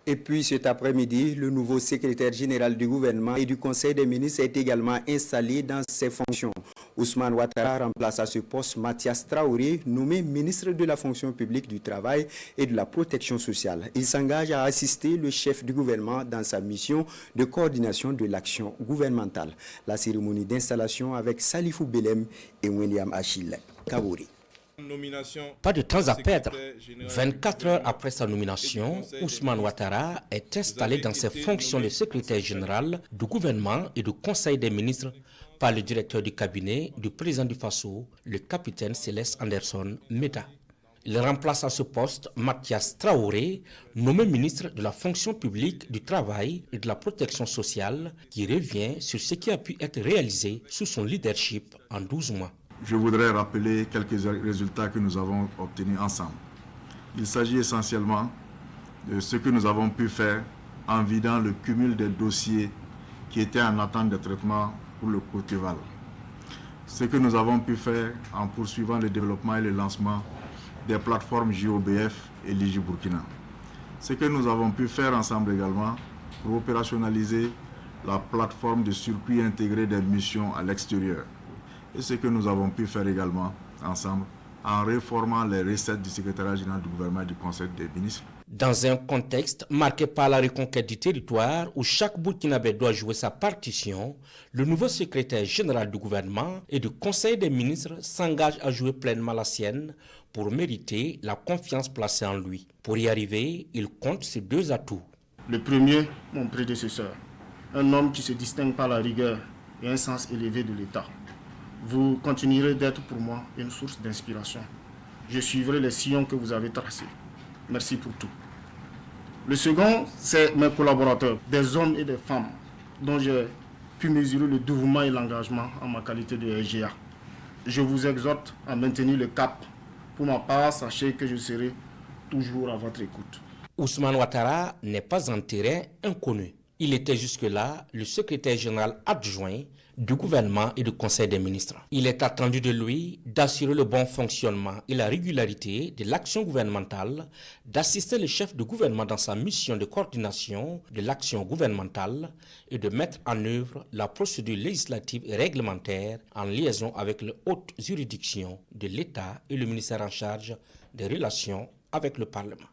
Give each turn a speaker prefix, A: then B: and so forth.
A: Et puis cet après-midi, le nouveau secrétaire général du gouvernement et du Conseil des ministres est également installé dans ses fonctions. Ousmane Ouattara remplace à ce poste Mathias Traoré, nommé ministre de la fonction publique du travail et de la protection sociale. Il s'engage à assister le chef du gouvernement dans sa mission de coordination de l'action gouvernementale. La cérémonie d'installation avec Salifou Belem et William Achille Kabouri.
B: Pas de temps à perdre. 24 heures après sa nomination, Ousmane Ouattara est installé dans ses fonctions de secrétaire général du gouvernement et du conseil des ministres par le directeur du cabinet du président du Faso, le capitaine Céleste Anderson Meta. Il remplace à ce poste Mathias Traoré, nommé ministre de la fonction publique, du travail et de la protection sociale, qui revient sur ce qui a pu être réalisé sous son leadership en 12 mois.
C: Je voudrais rappeler quelques résultats que nous avons obtenus ensemble. Il s'agit essentiellement de ce que nous avons pu faire en vidant le cumul des dossiers qui étaient en attente de traitement pour le Côte-Val. Ce que nous avons pu faire en poursuivant le développement et le lancement des plateformes JOBF et Ligi Burkina. Ce que nous avons pu faire ensemble également pour opérationnaliser la plateforme de circuit intégré des missions à l'extérieur. Et ce que nous avons pu faire également ensemble en réformant les recettes du secrétariat général du gouvernement et du conseil des ministres.
B: Dans un contexte marqué par la reconquête du territoire où chaque Burkinabé doit jouer sa partition, le nouveau secrétaire général du gouvernement et du conseil des ministres s'engage à jouer pleinement la sienne pour mériter la confiance placée en lui. Pour y arriver, il compte sur deux atouts.
D: Le premier, mon prédécesseur, un homme qui se distingue par la rigueur et un sens élevé de l'État. Vous continuerez d'être pour moi une source d'inspiration. Je suivrai les sillons que vous avez tracés. Merci pour tout. Le second, c'est mes collaborateurs, des hommes et des femmes dont j'ai pu mesurer le dévouement et l'engagement en ma qualité de SGA. Je vous exhorte à maintenir le cap. Pour ma part, sachez que je serai toujours à votre écoute.
B: Ousmane Ouattara n'est pas un terrain inconnu. Il était jusque-là le secrétaire général adjoint du gouvernement et du conseil des ministres. Il est attendu de lui d'assurer le bon fonctionnement et la régularité de l'action gouvernementale, d'assister le chef de gouvernement dans sa mission de coordination de l'action gouvernementale et de mettre en œuvre la procédure législative et réglementaire en liaison avec les hautes juridictions de l'État et le ministère en charge des relations avec le Parlement.